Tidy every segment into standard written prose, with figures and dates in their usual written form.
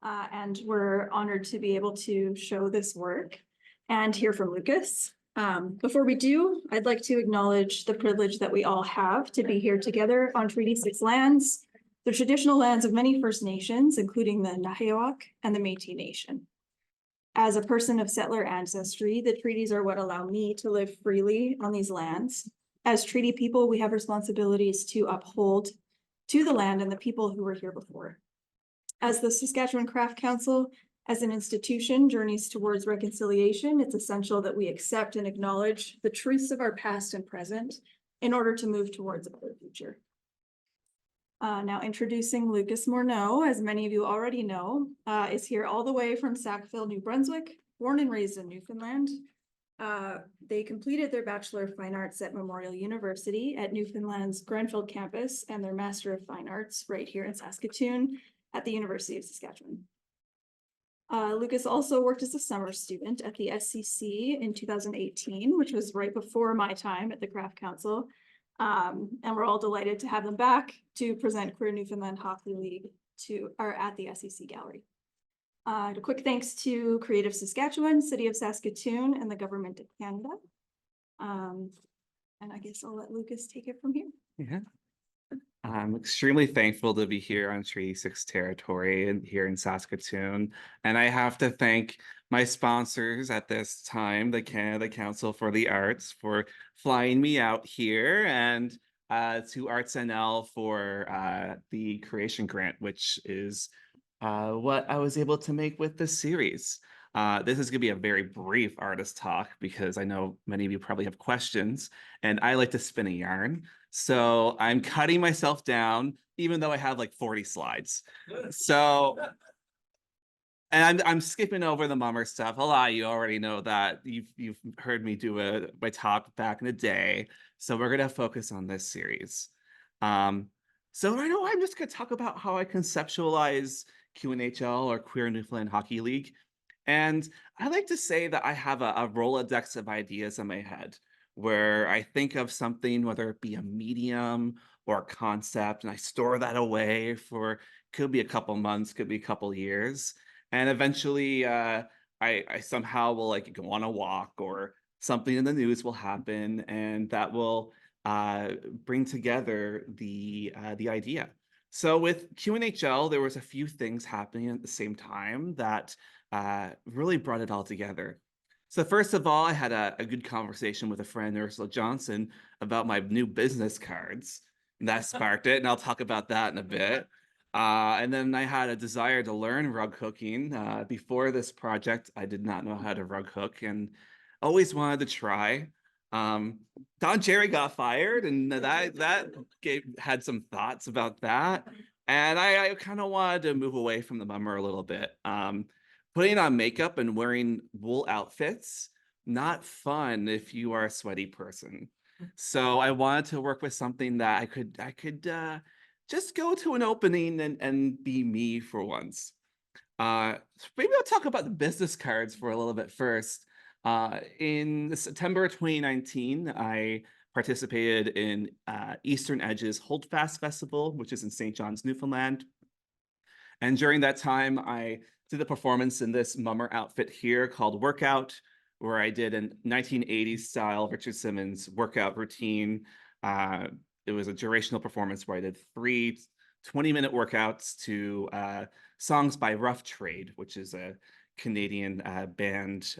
and we're honored to be able to show this work and hear from Lucas. Before we do, I'd like to acknowledge the privilege that we all have to be here together on Treaty 6 lands, the traditional lands of many First Nations, including the Naheawak and the Métis Nation. As a person of settler ancestry, the treaties are what allow me to live freely on these lands. As treaty people, we have responsibilities to uphold to the land and the people who were here before. As the Saskatchewan Craft Council, as an institution, journeys towards reconciliation, it's essential that we accept and acknowledge the truths of our past and present in order to move towards a better future. Now introducing Lucas Morneau, as many of you already know, is here all the way from Sackville, New Brunswick, born and raised in Newfoundland. They completed their Bachelor of Fine Arts at Memorial University at Newfoundland's Grenfell campus and their Master of Fine Arts right here in Saskatoon at the University of Saskatchewan. Lucas also worked as a summer student at the SCC in 2018, which was right before my time at the Craft Council. And we're all delighted to have them back to present Queer Newfoundland Hockey League at the SCC Gallery. A quick thanks to Creative Saskatchewan, City of Saskatoon, and the Government of Canada. And I guess I'll let Lucas take it from here. Yeah. I'm extremely thankful to be here on Treaty 6 territory and here in Saskatoon. And I have to thank my sponsors at this time, the Canada Council for the Arts, for flying me out here, and to Arts NL for the creation grant, which is what I was able to make with this series. This is going to be a very brief artist talk because I know many of you probably have questions, and I like to spin a yarn. So I'm cutting myself down, even though I have like 40 slides. So, and I'm skipping over the mummer stuff. A lot of you already know that. You've heard me do my talk back in the day. So we're gonna focus on this series. So I know I'm just gonna talk about how I conceptualize QNHL, or Queer Newfoundland Hockey League. And I like to say that I have a Rolodex of ideas in my head, where I think of something, whether it be a medium or a concept, and I store that away for, could be a couple months, could be a couple years. And eventually I somehow will like go on a walk, or something in the news will happen, and that will bring together the idea. So with QNHL, there was a few things happening at the same time that really brought it all together. So first of all, I had a good conversation with a friend, Ursula Johnson, about my new business cards. And that sparked it, and I'll talk about that in a bit. And then I had a desire to learn rug hooking. Before this project, I did not know how to rug hook and always wanted to try. Don Cherry got fired, and that had some thoughts about that. And I kind of wanted to move away from the mummer a little bit. Putting on makeup and wearing wool outfits, not fun if you are a sweaty person. So I wanted to work with something that I could just go to an opening and be me for once. So maybe I'll talk about the business cards for a little bit first. In September 2019, I participated in Eastern Edge's Holdfast Festival, which is in St. John's, Newfoundland. And during that time, I did a performance in this mummer outfit here called Workout, where I did a 1980s style Richard Simmons workout routine. It was a durational performance where I did 3 20-minute workouts to songs by Rough Trade, which is a Canadian band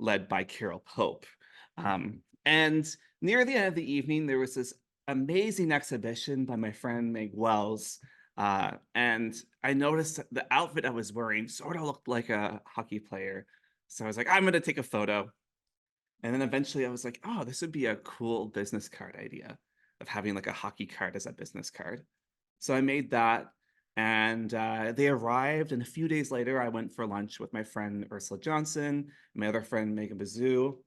led by Carol Pope. And near the end of the evening, there was this amazing exhibition by my friend Meg Wells. And I noticed that the outfit I was wearing sort of looked like a hockey player. So I was like, I'm going to take a photo. And then eventually I was like, oh, this would be a cool business card idea, of having like a hockey card as a business card. So I made that, and they arrived. And a few days later, I went for lunch with my friend Ursula Johnson, my other friend Megan Bazoo.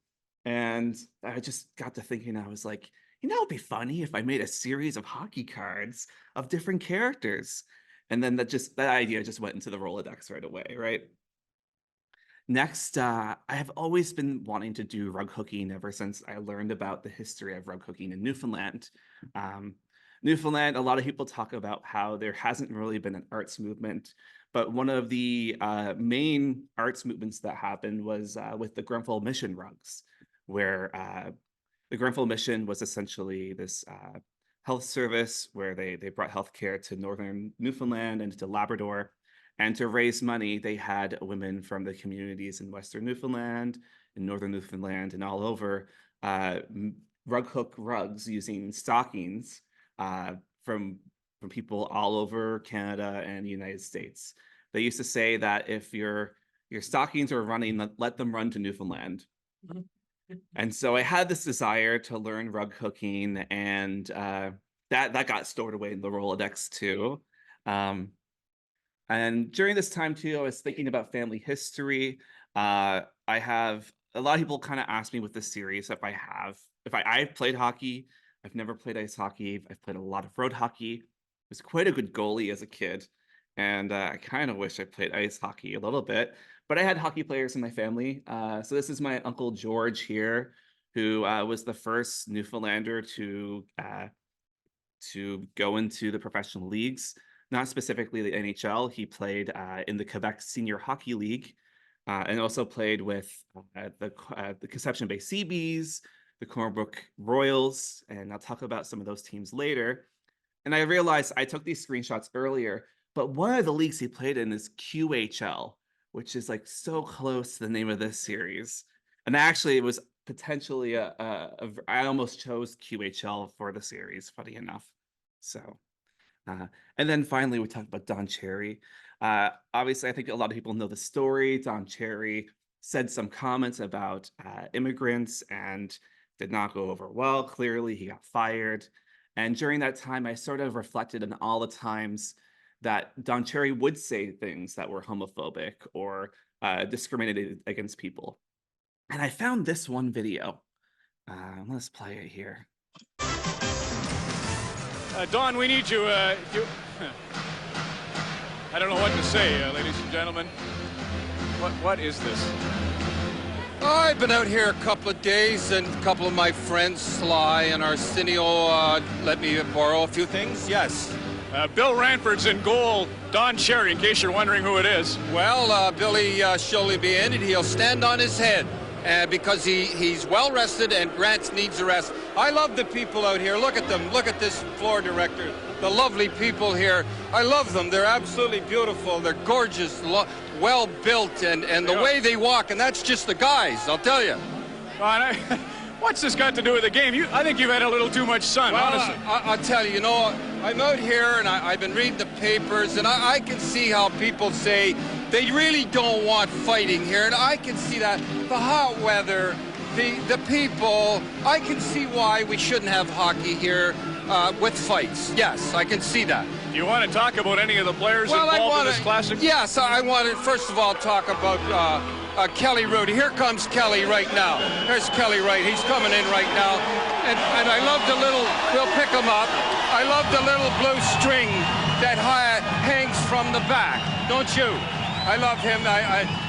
And I just got to thinking, I was like, it'd be funny if I made a series of hockey cards of different characters. And then that idea just went into the Rolodex right away, right? Next, I have always been wanting to do rug hooking ever since I learned about the history of rug hooking in Newfoundland. Newfoundland, a lot of people talk about how there hasn't really been an arts movement, but one of the main arts movements that happened was with the Grenfell Mission rugs, where the Grenfell Mission was essentially this health service where they brought healthcare to northern Newfoundland and to Labrador. And to raise money, they had women from the communities in western Newfoundland, in northern Newfoundland, and all over rug hook rugs using stockings from people all over Canada and the United States. They used to say that if your stockings are running, let them run to Newfoundland. And so I had this desire to learn rug hooking, and that got stored away in the Rolodex too. And during this time too, I was thinking about family history. I have a lot of people kind of ask me with this series if I've played hockey. I've never played ice hockey. I've played a lot of road hockey. I was quite a good goalie as a kid, and I kind of wish I played ice hockey a little bit. But I had hockey players in my family. So this is my Uncle George here, who was the first Newfoundlander to go into the professional leagues, not specifically the NHL. He played in the Quebec Senior Hockey League, and also played with the Conception Bay Seabees, the Cornbrook Royals, and I'll talk about some of those teams later. And I realized I took these screenshots earlier, but one of the leagues he played in is QHL, which is like so close to the name of this series. And actually, it was potentially I almost chose QHL for the series, funny enough. So, and then finally, we talked about Don Cherry. Obviously, I think a lot of people know the story. Don Cherry said some comments about immigrants and did not go over well. Clearly, he got fired. And during that time, I sort of reflected on all the times that Don Cherry would say things that were homophobic or discriminated against people. And I found this one video. Let's play it here. Don, we need you. I don't know what to say, ladies and gentlemen. What is this? I've been out here a couple of days, and a couple of my friends, Sly and Arsenio, let me borrow a few things. Yes. Bill Ranford's in goal. Don Cherry, in case you're wondering who it is. Well, Billy surely be in it. He'll stand on his head because he's well rested, and Grant needs a rest. I love the people out here. Look at them. Look at this floor director. The lovely people here. I love them. They're absolutely beautiful. They're gorgeous, well built, and the way they walk. And that's just the guys, I'll tell you. What's this got to do with the game? I think you've had a little too much sun, well, honestly. I'll tell you, I'm out here, and I've been reading the papers, and I can see how people say they really don't want fighting here, and I can see that. The hot weather, the people, I can see why we shouldn't have hockey here with fights. Yes, I can see that. Do you want to talk about any of the players involved in this classic? Yes, I want to, first of all, talk about Kelly Rudy. Here comes Kelly right now. There's Kelly right. He's coming in right now. And I love the little, we'll pick him up. I love the little blue string that hangs from the back. Don't you? I love him.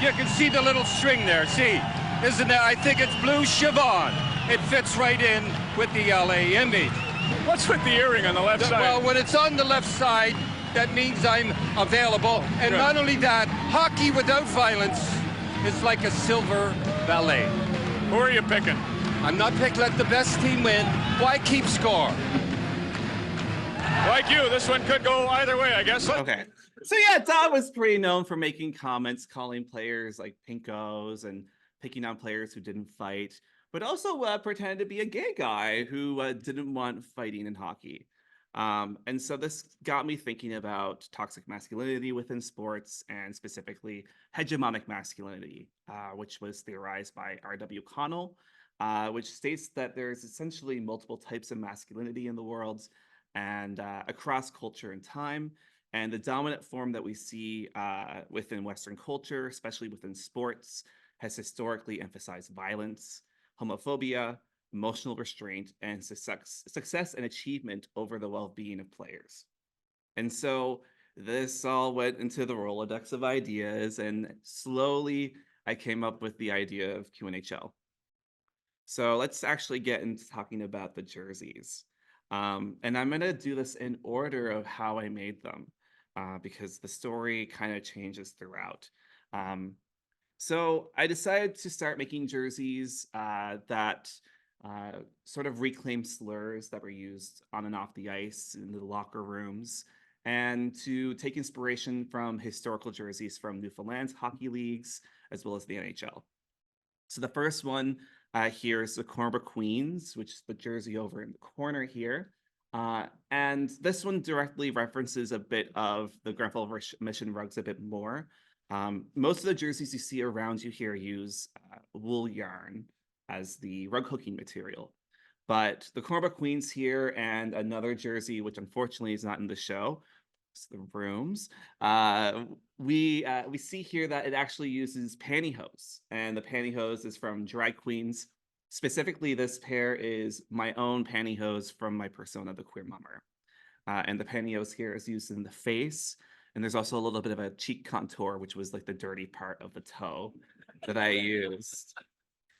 You can see the little string there. See? Isn't it? I think it's blue chiffon. It fits right in with the LA image. What's with the earring on the left side? Well, when it's on the left side, that means I'm available. And not only that, hockey without violence is like a silver ballet. Who are you picking? I'm not picking. Let the best team win. Why keep score? Like you, this one could go either way, I guess. Okay. So yeah, Don was pretty known for making comments, calling players like pinkos and picking on players who didn't fight, but also pretended to be a gay guy who didn't want fighting in hockey. And so this got me thinking about toxic masculinity within sports, and specifically hegemonic masculinity, which was theorized by R.W. Connell, which states that there's essentially multiple types of masculinity in the world and across culture and time. And the dominant form that we see within Western culture, especially within sports, has historically emphasized violence, homophobia, emotional restraint, and success and achievement over the well-being of players. And so this all went into the Rolodex of ideas, and slowly I came up with the idea of QNHL. So let's actually get into talking about the jerseys. And I'm gonna do this in order of how I made them, because the story kind of changes throughout. So I decided to start making jerseys that sort of reclaim slurs that were used on and off the ice in the locker rooms, and to take inspiration from historical jerseys from Newfoundland's hockey leagues as well as the NHL. So the first one here is the Kohlert Queens, which is the jersey over in the corner here. And this one directly references a bit of the Grenfell Mission rugs a bit more. Most of the jerseys you see around you here use wool yarn as the rug hooking material. But the Kohlert Queens here and another jersey, which unfortunately is not in the show, it's the rooms, we see here that it actually uses pantyhose, and the pantyhose is from drag queens. Specifically, this pair is my own pantyhose from my persona, the Queer Mummer. And the pantyhose here is used in the face, and there's also a little bit of a cheek contour, which was like the dirty part of the toe that I used.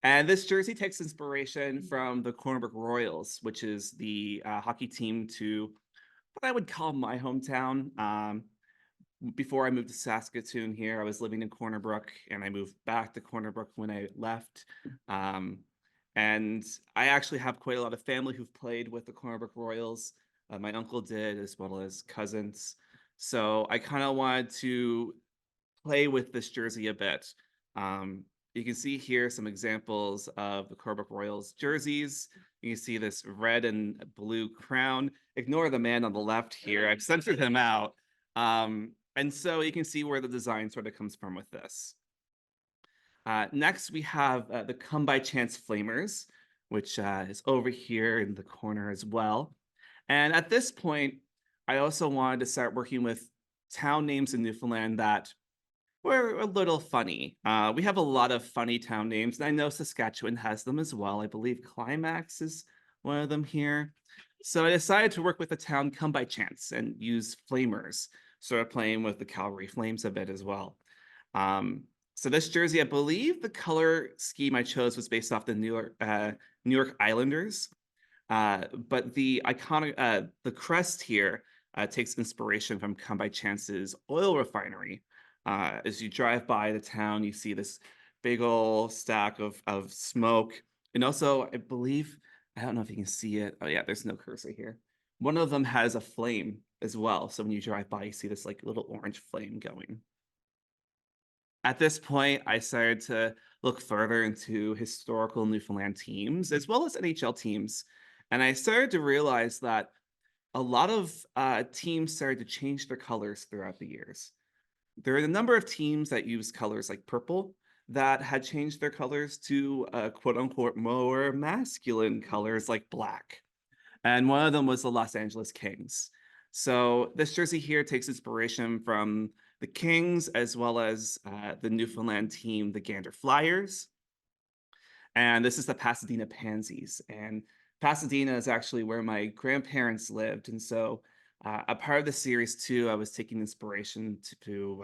And this jersey takes inspiration from the Kohlert Royals, which is the hockey team to what I would call my hometown. Before I moved to Saskatoon here, I was living in Corner Brook, and I moved back to Corner Brook when I left. And I actually have quite a lot of family who've played with the Corner Brook Royals. My uncle did, as well as cousins. So I kind of wanted to play with this jersey a bit. You can see here some examples of the Corner Brook Royals jerseys. You can see this red and blue crown. Ignore the man on the left here. I've censored him out. And so you can see where the design sort of comes from with this. Next, we have the Come By Chance Flamers, which is over here in the corner as well. And at this point, I also wanted to start working with town names in Newfoundland that were a little funny. We have a lot of funny town names, and I know Saskatchewan has them as well. I believe Climax is one of them here. So I decided to work with a town Come By Chance and use flamers, sort of playing with the Calgary Flames a bit as well. So this jersey, I believe the color scheme I chose was based off the New York Islanders. But the iconic, the crest here takes inspiration from Come By Chance's oil refinery. As you drive by the town, you see this big old stack of smoke. And also, I believe, I don't know if you can see it. Oh yeah, there's no cursor here. One of them has a flame as well. So when you drive by, you see this like little orange flame going. At this point, I started to look further into historical Newfoundland teams, as well as NHL teams. And I started to realize that a lot of teams started to change their colors throughout the years. There are a number of teams that use colors like purple that had changed their colors to quote unquote more masculine colors like black. And one of them was the Los Angeles Kings. So this jersey here takes inspiration from the Kings as well as the Newfoundland team, the Gander Flyers. And this is the Pasadena Pansies. And Pasadena is actually where my grandparents lived. And so a part of the series too, I was taking inspiration through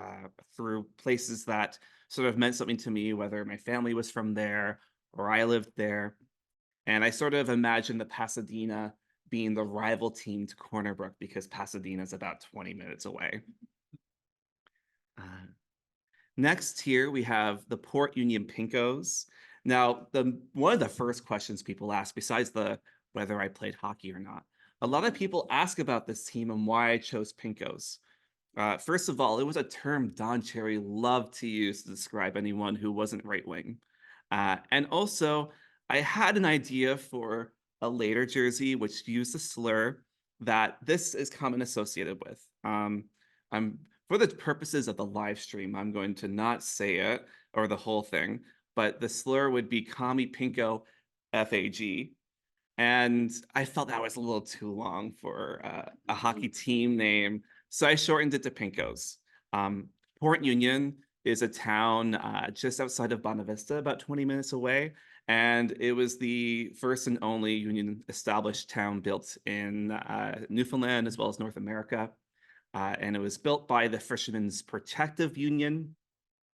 places that sort of meant something to me, whether my family was from there or I lived there. And I sort of imagined the Pasadena being the rival team to Corner Brook because Pasadena is about 20 minutes away. Next here, we have the Port Union Pinkos. Now, one of the first questions people ask, besides whether I played hockey or not, a lot of people ask about this team and why I chose Pinkos. First of all, it was a term Don Cherry loved to use to describe anyone who wasn't right-wing. And also, I had an idea for a later jersey, which used a slur that this is commonly associated with. For the purposes of the live stream, I'm going to not say it or the whole thing, but the slur would be Commie Pinko FAG. And I felt that was a little too long for a hockey team name, so I shortened it to Pinkos. Port Union is a town just outside of Bonavista, about 20 minutes away. And it was the first and only union established town built in Newfoundland as well as North America. And it was built by the Fishermen's Protective Union,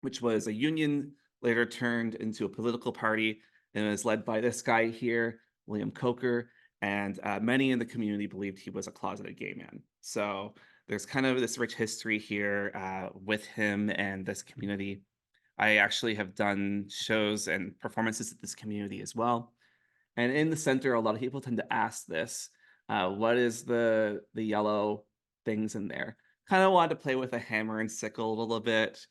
which was a union later turned into a political party, and it was led by this guy here, William Coker. And many in the community believed he was a closeted gay man. So there's kind of this rich history here with him and this community. I actually have done shows and performances at this community as well. And in the center, a lot of people tend to ask this, what is the yellow things in there? Kind of wanted to play with a hammer and sickle a little bit,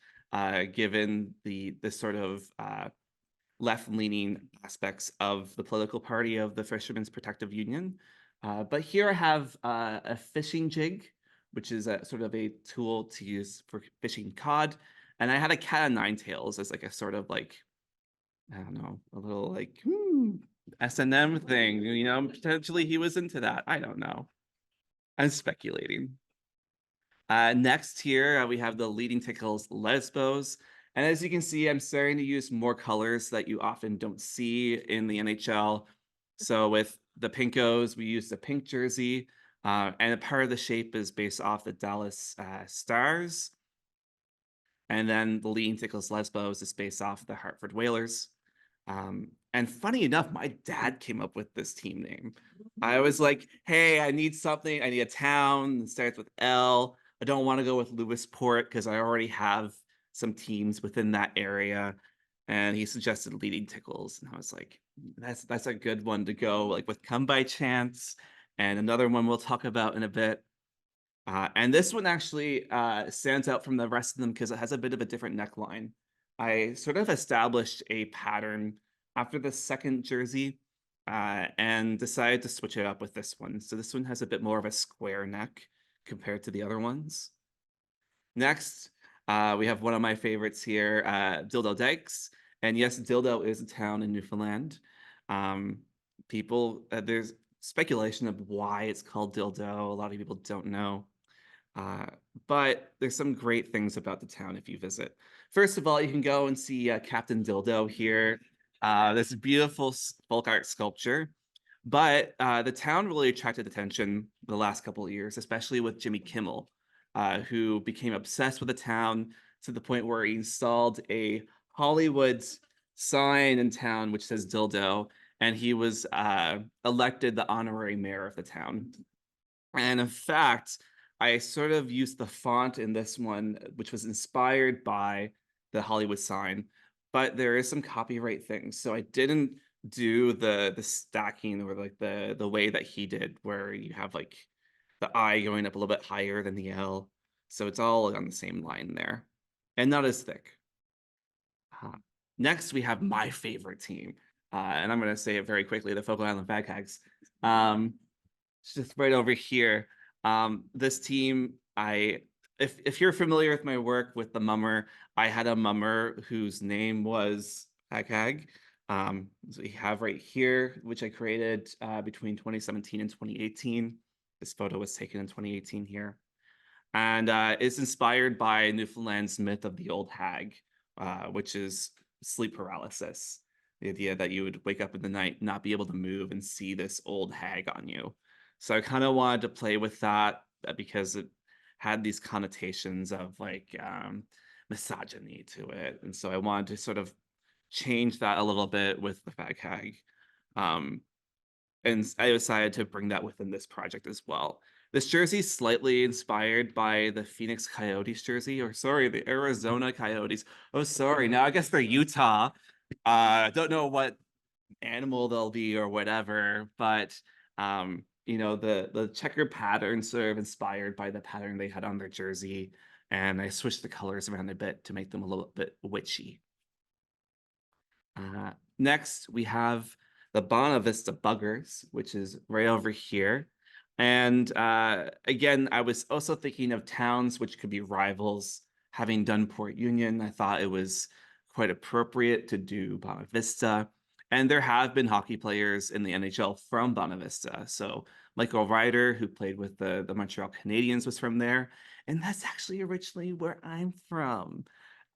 given the sort of left-leaning aspects of the political party of the Fishermen's Protective Union. But here I have a fishing jig, which is a sort of a tool to use for fishing cod. And I had a cat of nine tails as like a sort of like, I don't know, a little like S&M thing, you know, potentially he was into that. I don't know. I'm speculating. Next here, we have the leading tickles Lesbos. And as you can see, I'm starting to use more colors that you often don't see in the NHL. So with the Pinkos, we use the pink jersey. And a part of the shape is based off the Dallas Stars. And then the leading tickles Lesbos is based off the Hartford Whalers. And funny enough, my dad came up with this team name. I was like, hey, I need something. I need a town that starts with L. I don't want to go with Lewisport because I already have some teams within that area. And he suggested Leading Tickles. And I was like, that's a good one to go like with Come By Chance. And another one we'll talk about in a bit. And this one actually stands out from the rest of them because it has a bit of a different neckline. I sort of established a pattern after the second jersey and decided to switch it up with this one. So this one has a bit more of a square neck compared to the other ones. Next, we have one of my favorites here, Dildo Dykes. And yes, Dildo is a town in Newfoundland. There's speculation of why it's called Dildo. A lot of people don't know. But there's some great things about the town if you visit. First of all, you can go and see Captain Dildo here. This beautiful folk art sculpture. But the town really attracted attention the last couple of years, especially with Jimmy Kimmel, who became obsessed with the town to the point where he installed a Hollywood sign in town which says Dildo, and he was elected the honorary mayor of the town. And in fact, I sort of used the font in this one, which was inspired by the Hollywood sign, but there is some copyright things. So I didn't do the stacking or like the way that he did, where you have like the I going up a little bit higher than the L. So it's all on the same line there and not as thick. Next, we have my favorite team. And I'm going to say it very quickly, the Focal Island Baghags. It's just right over here. This team, if you're familiar with my work with the mummer, I had a mummer whose name was Baghag. So we have right here, which I created between 2017 and 2018. This photo was taken in 2018 here. And it's inspired by Newfoundland's myth of the old hag, which is sleep paralysis. The idea that you would wake up in the night, not be able to move, and see this old hag on you. So I kind of wanted to play with that because it had these connotations of like misogyny to it. And so I wanted to sort of change that a little bit with the fag hag. And I decided to bring that within this project as well. This jersey is slightly inspired by the Phoenix Coyotes jersey, or sorry, the Arizona Coyotes. Oh, sorry. Now I guess they're Utah. Don't know what animal they'll be or whatever, but you know, the checkered pattern sort of inspired by the pattern they had on their jersey, and I switched the colors around a bit to make them a little bit witchy. Next, we have the Bonavista Buggers, which is right over here. And again, I was also thinking of towns which could be rivals. Having done Port Union, I thought it was quite appropriate to do Bonavista. And there have been hockey players in the NHL from Bonavista. So Michael Ryder, who played with the Montreal Canadiens, was from there. And that's actually originally where I'm from.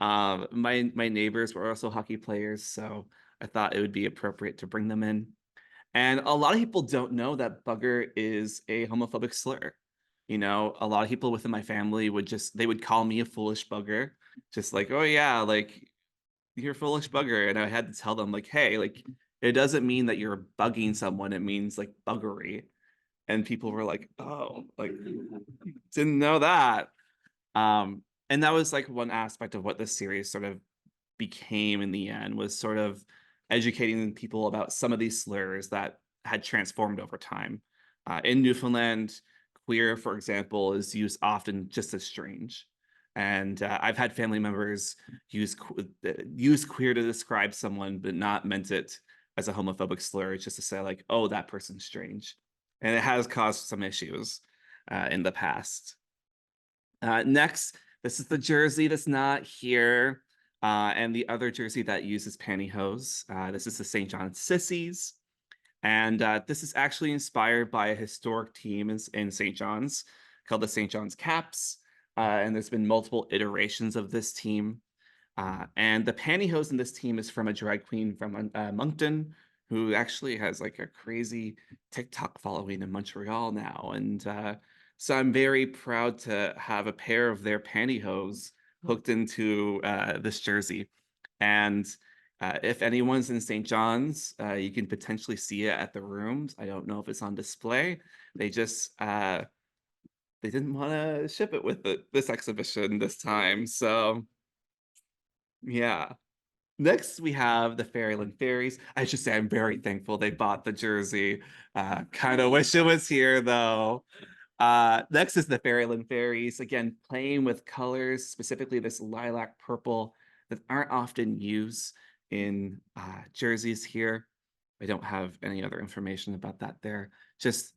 My neighbors were also hockey players, so I thought it would be appropriate to bring them in. And a lot of people don't know that bugger is a homophobic slur. You know, a lot of people within my family they would call me a foolish bugger, just like, oh yeah, like you're a foolish bugger. And I had to tell them like, hey, like It doesn't mean that you're bugging someone. It means like buggery. And people were like, oh, like didn't know that. And that was like one aspect of what this series sort of became in the end, was sort of educating people about some of these slurs that had transformed over time. In Newfoundland, queer, for example, is used often just as strange. And I've had family members use queer to describe someone, but not meant it as a homophobic slur, just to say like, oh, that person's strange. And it has caused some issues in the past. Next, this is the jersey that's not here. And the other jersey that uses pantyhose. This is the St. John's Sissies. And this is actually inspired by a historic team in St. John's called the St. John's Caps. And there's been multiple iterations of this team. And the pantyhose in this team is from a drag queen from Moncton, who actually has like a crazy TikTok following in Montreal now. And so I'm very proud to have a pair of their pantyhose hooked into this jersey. And if anyone's in St. John's, you can potentially see it at the rooms. I don't know if it's on display. They just they didn't want to ship it with this exhibition this time. So yeah. Next, we have the Fairyland Fairies. I should say I'm very thankful they bought the jersey. Kind of wish it was here though. Next is the Fairyland Fairies. Again, playing with colors, specifically this lilac purple that aren't often used in jerseys here. I don't have any other information about that there. Just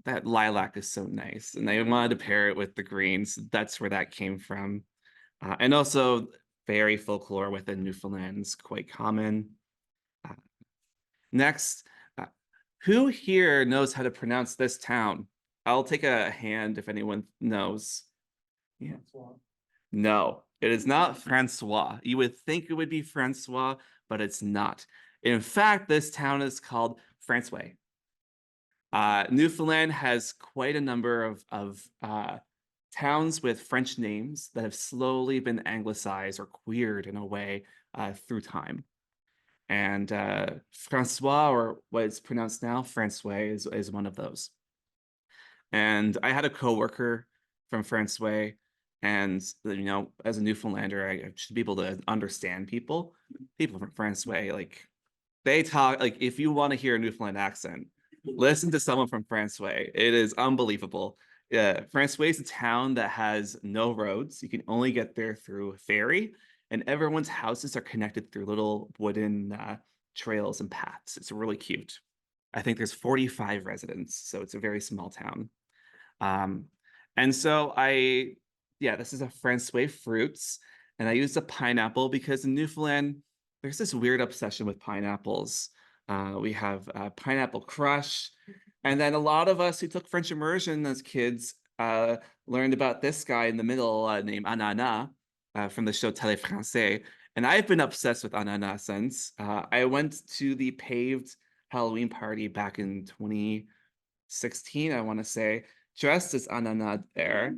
that lilac is so nice. And they wanted to pair it with the greens. That's where that came from. And also fairy folklore within Newfoundland is quite common. Next, who here knows how to pronounce this town? I'll take a hand if anyone knows. Yeah. No, it is not Francois. You would think it would be Francois, but it's not. In fact, this town is called Francois. Newfoundland has quite a number of towns with French names that have slowly been anglicized or queered in a way through time. And Francois, or what is pronounced now, Francois, is one of those. And I had a coworker from Francois, and you know, as a Newfoundlander, I should be able to understand people. People from Francois, like they talk like if you want to hear a Newfoundland accent, listen to someone from Francois. It is unbelievable. Francois is a town that has no roads. You can only get there through a ferry, and everyone's houses are connected through little wooden trails and paths. It's really cute. I think there's 45 residents, so it's a very small town. And so this is a Francois fruits, and I used a pineapple because in Newfoundland, there's this weird obsession with pineapples. We have Pineapple Crush. And then a lot of us who took French immersion as kids learned about this guy in the middle named Ananas from the show Télé Français. And I've been obsessed with Ananas since. I went to the paved Halloween party back in 2016, I want to say, dressed as Ananas there.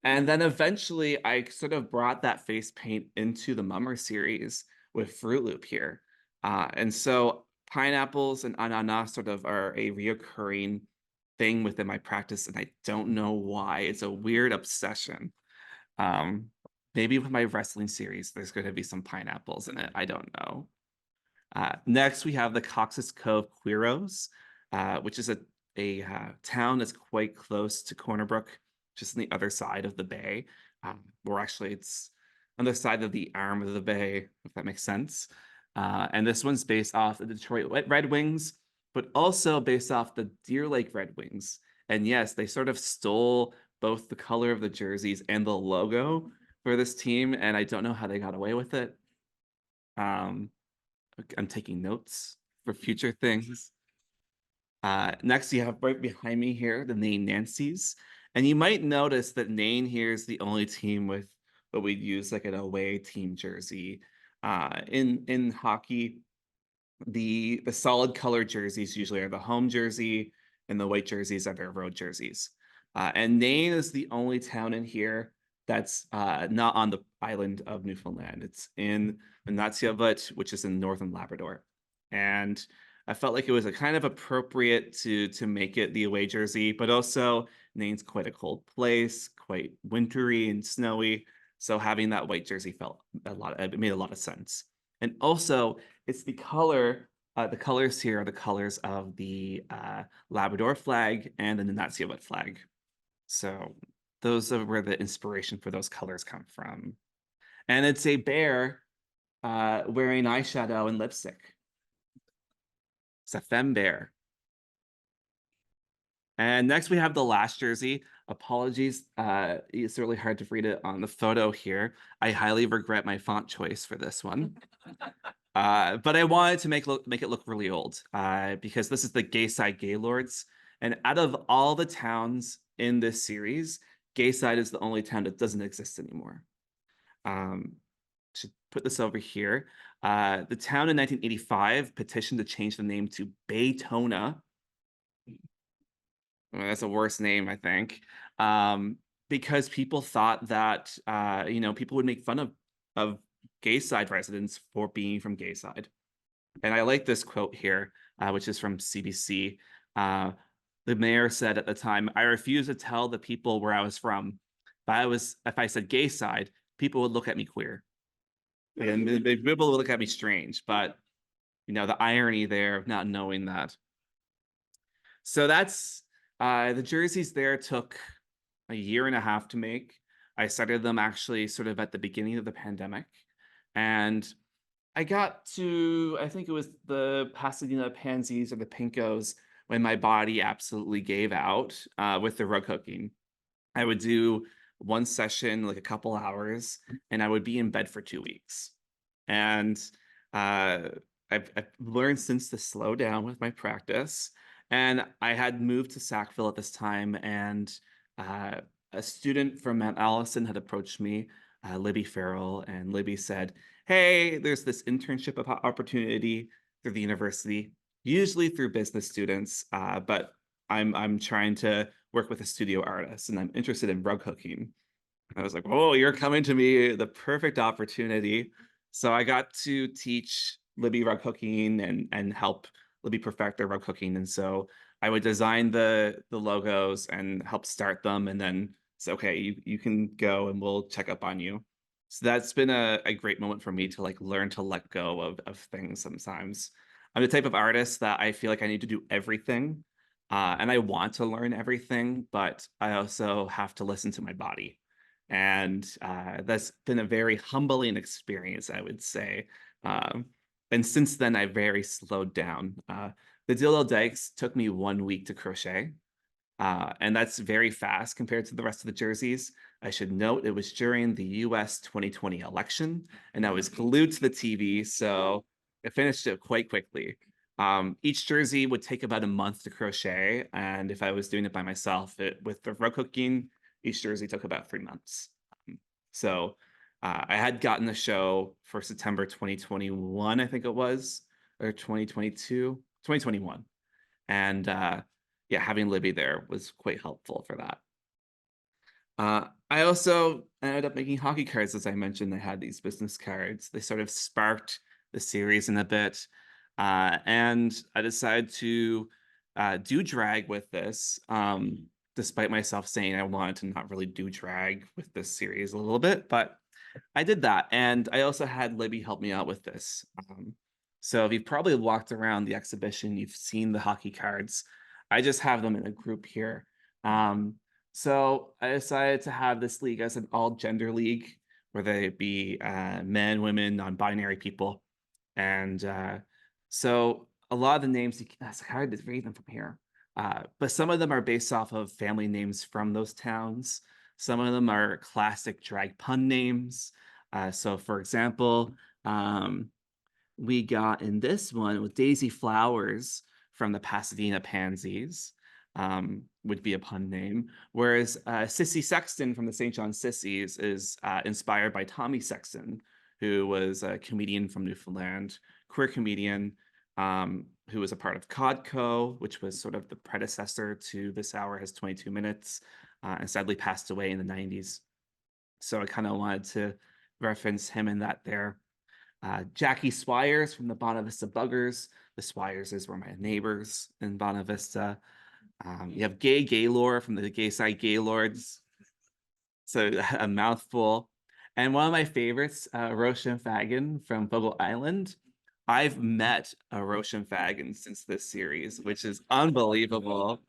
And then eventually I sort of brought that face paint into the Mummer series with Fruit Loop here. And so pineapples and ananas sort of are a reoccurring thing within my practice, and I don't know why. It's a weird obsession. Maybe with my wrestling series, there's going to be some pineapples in it. I don't know. Next, we have the Cox's Cove Queeros, which is a town that's quite close to Corner Brook, just on the other side of the bay. Or actually, it's on the side of the arm of the bay, if that makes sense. And this one's based off the Detroit Red Wings, but also based off the Deer Lake Red Wings. And yes, they sort of stole both the color of the jerseys and the logo for this team, and I don't know how they got away with it. I'm taking notes for future things. Next, you have right behind me here the Nain Nancy's. And you might notice that Nain here is the only team with what we'd use like an away team jersey. In hockey, the solid color jerseys usually are the home jersey, and the white jerseys are their road jerseys. And Nain is the only town in here that's not on the island of Newfoundland. It's in Nunatsiavut, which is in northern Labrador. And I felt like it was a kind of appropriate to make it the away jersey, but also Maine's quite a cold place, quite wintry and snowy. So having that white jersey felt it made a lot of sense. And also it's the colors here are the colors of the Labrador flag and the Nunatsiavut flag. So those are where the inspiration for those colors come from. And it's a bear wearing eyeshadow and lipstick. It's a femme bear. And next we have the last jersey. Apologies, it's really hard to read it on the photo here. I highly regret my font choice for this one. But I wanted to make it look really old because this is the Gayside Gaylords. And out of all the towns in this series, Gayside is the only town that doesn't exist anymore. Should put this over here. The town in 1985 petitioned to change the name to Baytona. Well, that's a worse name, I think, because people thought that people would make fun of Gayside residents for being from Gayside. And I like this quote here, which is from CBC. The mayor said at the time, "I refuse to tell the people where I was from. If I said Gayside, people would look at me queer. And people would look at me strange." But the irony there of not knowing that. So that's the jerseys there took a year and a half to make. I started them actually sort of at the beginning of the pandemic. And I got to, I think it was the Pasadena Pansies or the Pinkos when my body absolutely gave out with the rug hooking. I would do one session, like a couple hours, and I would be in bed for 2 weeks. And I've learned since to slow down with my practice. And I had moved to Sackville at this time, and a student from Mount Allison had approached me, Libby Farrell, and Libby said, "Hey, there's this internship opportunity through the university, usually through business students, but I'm trying to work with a studio artist, and I'm interested in rug hooking." I was like, "Oh, you're coming to me, the perfect opportunity." So I got to teach Libby rug hooking and help Libby perfect their rug hooking. And so I would design the logos and help start them, and then say, "Okay, you can go and we'll check up on you." So that's been a great moment for me to like learn to let go of things sometimes. I'm the type of artist that I feel like I need to do everything. And I want to learn everything, but I also have to listen to my body. And that's been a very humbling experience, I would say. And since then, I very slowed down. The dildo dykes took me 1 week to crochet. And that's very fast compared to the rest of the jerseys. I should note it was during the US 2020 election, and I was glued to the TV, so I finished it quite quickly. Each jersey would take about a month to crochet, and if I was doing it by myself, with the rug hooking, each jersey took about 3 months. So I had gotten the show for September 2021, I think it was, or 2022, 2021. And yeah, having Libby there was quite helpful for that. I also ended up making hockey cards, as I mentioned. I had these business cards. They sort of sparked the series in a bit. And I decided to do drag with this, despite myself saying I wanted to not really do drag with this series a little bit, but I did that. And I also had Libby help me out with this. So if you've probably walked around the exhibition, you've seen the hockey cards. I just have them in a group here. So I decided to have this league as an all-gender league, where they be men, women, non-binary people. And so a lot of the names, it's hard to read them from here. But some of them are based off of family names from those towns. Some of them are classic drag pun names. So for example, we got in this one with Daisy Flowers from the Pasadena Pansies, would be a pun name. Whereas Sissy Sexton from the St. John Sissies is inspired by Tommy Sexton, who was a comedian from Newfoundland, queer comedian, who was a part of Codco, which was sort of the predecessor to This Hour Has 22 Minutes, and sadly passed away in the 90s. So I kind of wanted to reference him in that there. Jackie Swires from the Bonavista Buggers. The Swireses were my neighbors in Bonavista. Vista. You have Gay Gaylord from the Gay Side Gaylords. So a mouthful. And one of my favorites, Roshan Fagan from Fogle Island. I've met a Roshan Fagan since this series, which is unbelievable.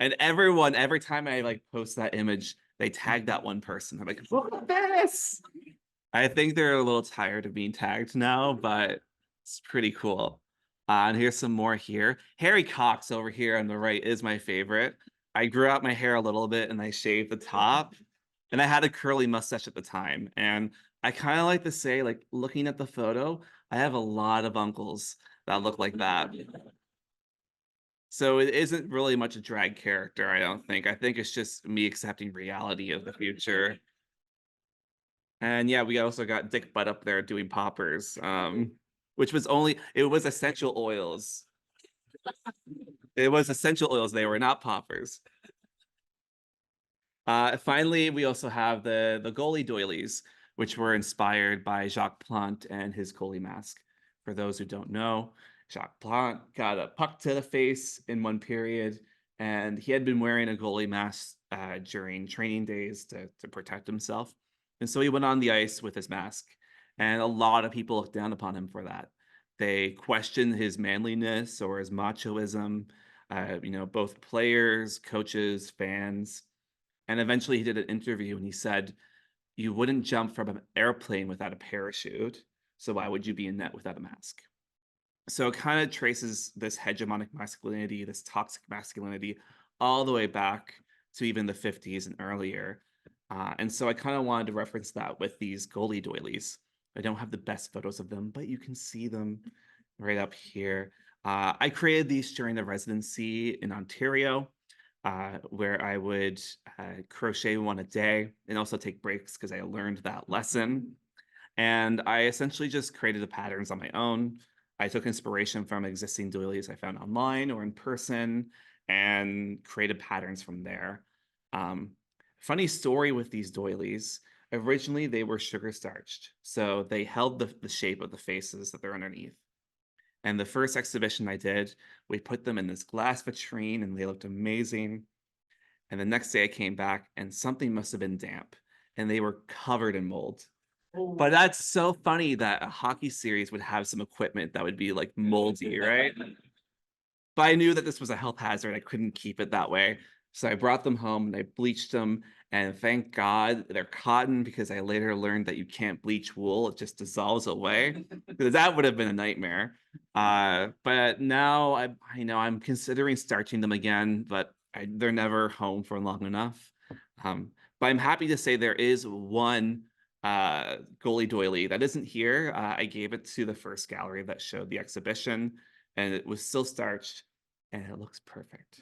And everyone, every time I like post that image, they tag that one person. I'm like, look at this. I think they're a little tired of being tagged now, but it's pretty cool. And here's some more here. Harry Cox over here on the right is my favorite. I grew out my hair a little bit and I shaved the top. And I had a curly mustache at the time. And I kind of like to say, like, looking at the photo, I have a lot of uncles that look like that. So it isn't really much a drag character, I don't think. I think it's just me accepting reality of the future. And yeah, we also got Dick Butt up there doing poppers, which was it was essential oils. It was essential oils. They were not poppers. Finally, we also have the goalie doilies, which were inspired by Jacques Plante and his goalie mask. For those who don't know, Jacques Plante got a puck to the face in one period, and he had been wearing a goalie mask during training days to protect himself. And so he went on the ice with his mask, and a lot of people looked down upon him for that. They questioned his manliness or his machoism, both players, coaches, fans. And eventually he did an interview and he said, you wouldn't jump from an airplane without a parachute. So why would you be in net without a mask? So it kind of traces this hegemonic masculinity, this toxic masculinity, all the way back to even the 50s and earlier. And so I kind of wanted to reference that with these goalie doilies. I don't have the best photos of them, but you can see them right up here. I created these during the residency in Ontario, where I would crochet one a day and also take breaks because I learned that lesson. And I essentially just created the patterns on my own. I took inspiration from existing doilies I found online or in person and created patterns from there. Funny story with these doilies. Originally, they were sugar starched, so they held the shape of the faces that they're underneath. And the first exhibition I did, we put them in this glass vitrine and they looked amazing. And the next day I came back and something must have been damp and they were covered in mold. But that's so funny that a hockey series would have some equipment that would be like moldy, right? But I knew that this was a health hazard. I couldn't keep it that way. So I brought them home and I bleached them. And thank God they're cotton, because I later learned that you can't bleach wool. It just dissolves away, because that would have been a nightmare. But now I'm considering starching them again, but they're never home for long enough. But I'm happy to say there is one goalie doily that isn't here. I gave it to the first gallery that showed the exhibition, and it was still starched, and it looks perfect.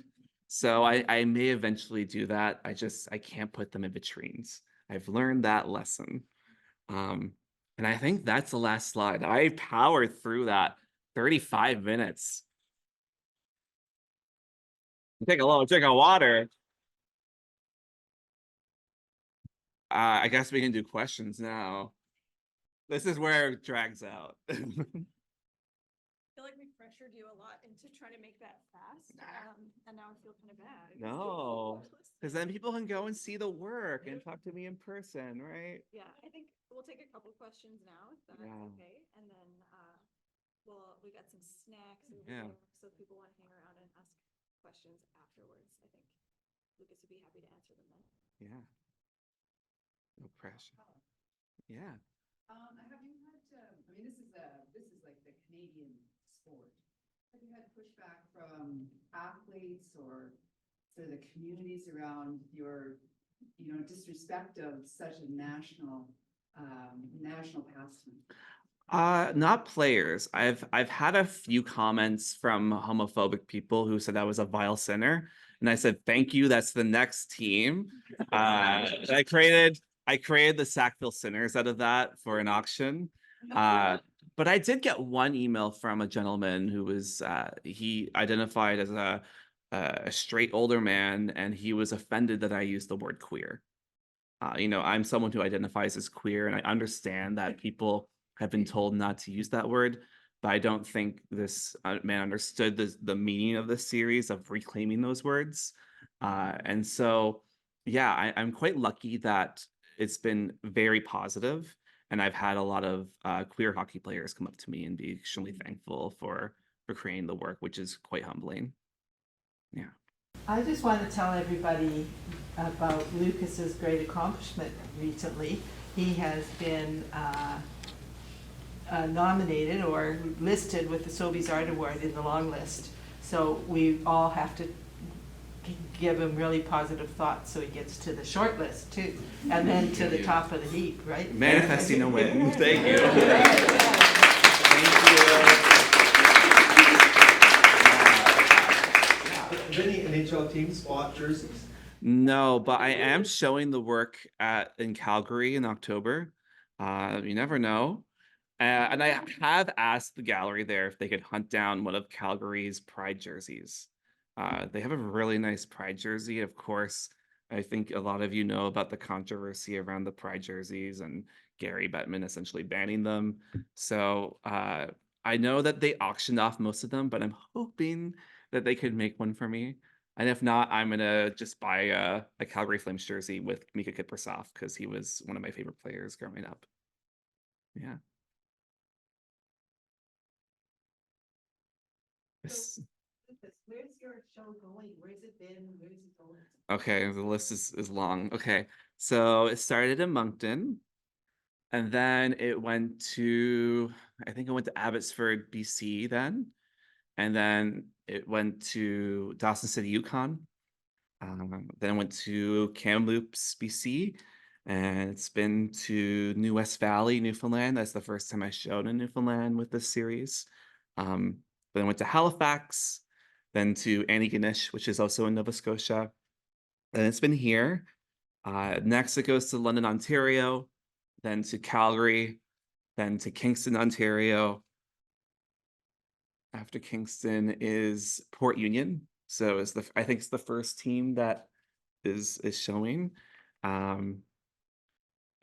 So I may eventually do that. I can't put them in vitrines. I've learned that lesson. And I think that's the last slide. I powered through that 35 minutes. Take a little drink of water. I guess we can do questions now. This is where it drags out. I feel like we pressured you a lot into trying to make that fast, and now I feel kind of bad. No, because then people can go and see the work and talk to me in person, right? Yeah, I think we'll take a couple questions now, if that's okay, and then we got some snacks over there, so if people want to hang around and ask questions afterwards, I think Lucas would be happy to answer them then. Yeah. No pressure. Yeah. Have you had, this is like the Canadian sport. Have you had pushback from athletes or sort of the communities around your, disrespect of such a national pastime? Not players. I've had a few comments from homophobic people who said I was a vile sinner, and I said, thank you, that's the next team. I created the Sackville Sinners out of that for an auction. But I did get one email from a gentleman who was he identified as a straight older man, and he was offended that I used the word queer. I'm someone who identifies as queer, and I understand that people have been told not to use that word, but I don't think this man understood the meaning of the series of reclaiming those words. And so, yeah, I'm quite lucky that it's been very positive, and I've had a lot of queer hockey players come up to me and be extremely thankful for creating the work, which is quite humbling. Yeah. I just want to tell everybody about Lucas's great accomplishment recently. He has been nominated or listed with the Sobey Art Award in the long list. So we all have to give him really positive thoughts so he gets to the short list too, and then to the top of the heap, right? Manifesting a win. Thank you. Thank you. Any NHL teams bought jerseys? No, but I am showing the work in Calgary in October. You never know. And I have asked the gallery there if they could hunt down one of Calgary's Pride jerseys. They have a really nice Pride jersey. Of course, I think a lot of you know about the controversy around the Pride jerseys and Gary Bettman essentially banning them. So I know that they auctioned off most of them, but I'm hoping that they could make one for me. And if not, I'm gonna just buy a Calgary Flames jersey with Mika Kiprusoff because he was one of my favorite players growing up. Yeah. Yes. Where's your show going? Where's it been? Where's it going? Okay, the list is long. Okay, so it started in Moncton, and then it went to, I think it went to Abbotsford, BC then, and then it went to Dawson City, Yukon. Then it went to Kamloops, BC, and it's been to New West Valley, Newfoundland. That's the first time I showed in Newfoundland with this series. Then I went to Halifax, then to Antigonish, which is also in Nova Scotia. And it's been here. Next, it goes to London, Ontario, then to Calgary, then to Kingston, Ontario. After Kingston is Port Union. So it's I think it's the first team that is showing. Now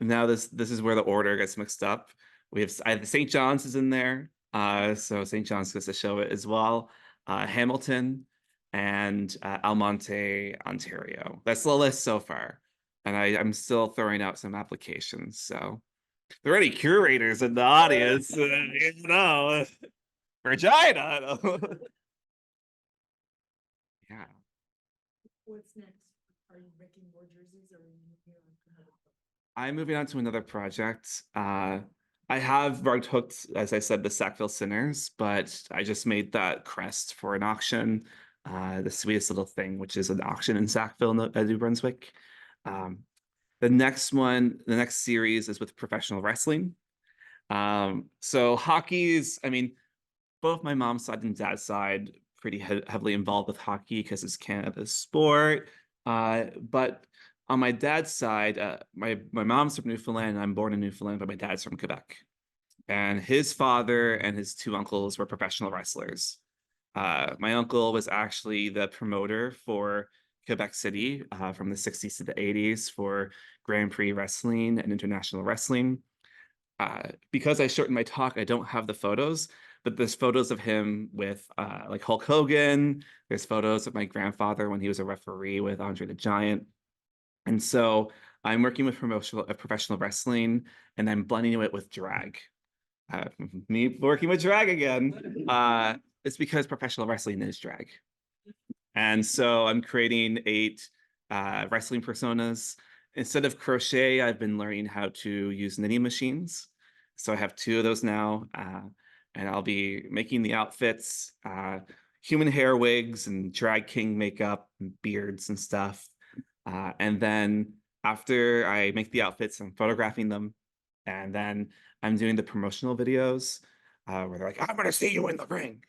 this is where the order gets mixed up. I have St. John's is in there. So St. John's gets to show it as well. Hamilton and Almonte, Ontario. That's the list so far. And I'm still throwing out some applications. So if there are any curators in the audience, Regina. Yeah. What's next? Are you making more jerseys or are you moving on? I'm moving on to another project. I have rug hooked, as I said, the Sackville Sinners, but I just made that crest for an auction, the Sweetest Little Thing, which is an auction in Sackville, New Brunswick. The next series is with professional wrestling. So hockey is, I mean, both my mom's side and dad's side pretty heavily involved with hockey because it's Canada's sport. But on my dad's side, my mom's from Newfoundland, and I'm born in Newfoundland, but my dad's from Quebec. And his father and his two uncles were professional wrestlers. My uncle was actually the promoter for Quebec City from the 60s to the 80s for Grand Prix wrestling and international wrestling. Because I shortened my talk, I don't have the photos, but there's photos of him with like Hulk Hogan. There's photos of my grandfather when he was a referee with Andre the Giant. And so I'm working with professional wrestling, and I'm blending it with drag. Me working with drag again. It's because professional wrestling is drag. And so I'm creating 8 wrestling personas. Instead of crochet, I've been learning how to use knitting machines. So I have 2 of those now. And I'll be making the outfits, human hair wigs and drag king makeup and beards and stuff. And then after I make the outfits, I'm photographing them. And then I'm doing the promotional videos where they're like, I'm gonna see you in the ring.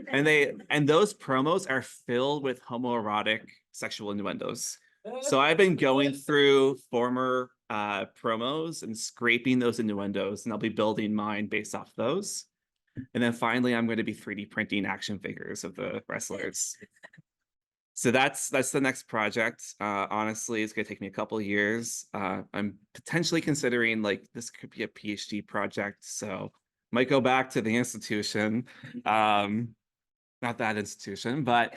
And those promos are filled with homoerotic sexual innuendos. So I've been going through former promos and scraping those innuendos, and I'll be building mine based off those. And then finally, I'm going to be 3D printing action figures of the wrestlers. So that's the next project. Honestly, it's going to take me a couple of years. I'm potentially considering like this could be a PhD project. So might go back to the institution. Not that institution, but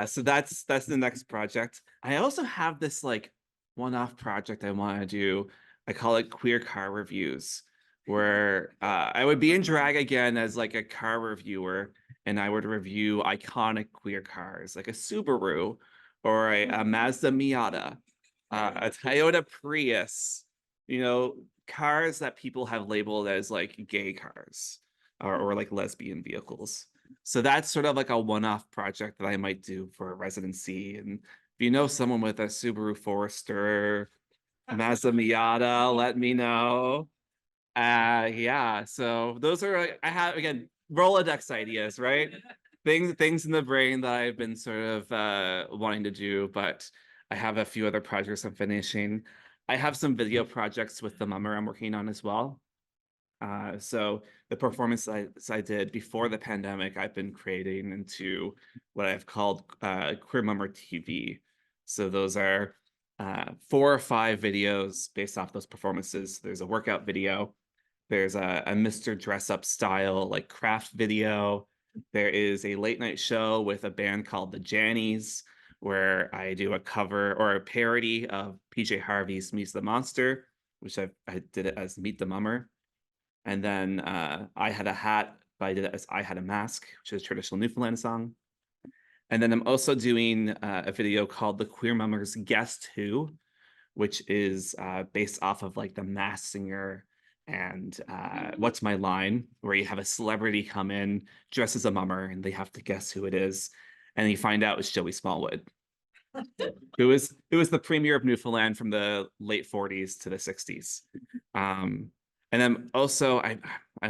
so that's the next project. I also have this like one-off project I want to do. I call it Queer Car Reviews, where I would be in drag again as like a car reviewer, and I would review iconic queer cars like a Subaru or a Mazda Miata, a Toyota Prius, cars that people have labeled as like gay cars or like lesbian vehicles. So that's sort of like a one-off project that I might do for a residency. And if you know someone with a Subaru Forester, Mazda Miata, let me know. So those are I have again Rolodex ideas, right? Things in the brain that I've been sort of wanting to do, but I have a few other projects I'm finishing. I have some video projects with the Mummer I'm working on as well. So the performance I did before the pandemic, I've been creating into what I've called Queer Mummer TV. So those are 4 or 5 videos based off those performances. There's a workout video. There's a Mr. Dress Up style like craft video. There is a late night show with a band called the Jannies, where I do a cover or a parody of PJ Harvey's Meet the Monster, which I did it as Meet the Mummer. And then I Had a Hat, but I did it as I Had a Mask, which is a traditional Newfoundland song. And then I'm also doing a video called The Queer Mummers Guest Who, which is based off of like The Masked Singer and What's My Line, where you have a celebrity come in dressed as a mummer and they have to guess who it is. And you find out it's Joey Smallwood, who was the premier of Newfoundland from the late 40s to the 60s. And then also, I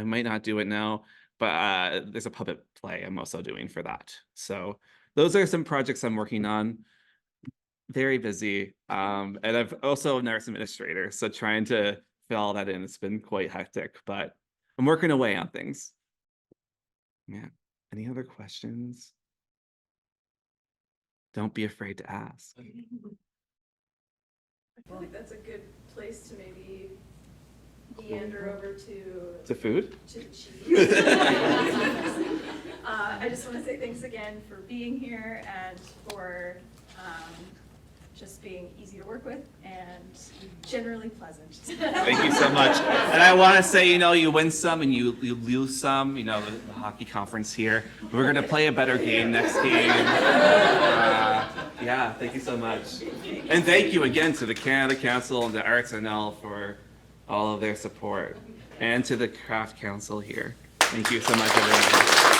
might not do it now, but there's a puppet play I'm also doing for that. So those are some projects I'm working on. Very busy. And I've also a nurse administrator, so trying to fit all that in, it's been quite hectic, but I'm working away on things. Yeah. Any other questions? Don't be afraid to ask. I feel like that's a good place to maybe meander over to food? to the cheese. I just want to say thanks again for being here and for just being easy to work with and generally pleasant. Thank you so much. And I want to say, you win some and you lose some, the hockey conference here. We're going to play a better game next game. Thank you so much. And thank you again to the Canada Council and the Arts NL for all of their support, and to the Craft Council here. Thank you so much, everyone.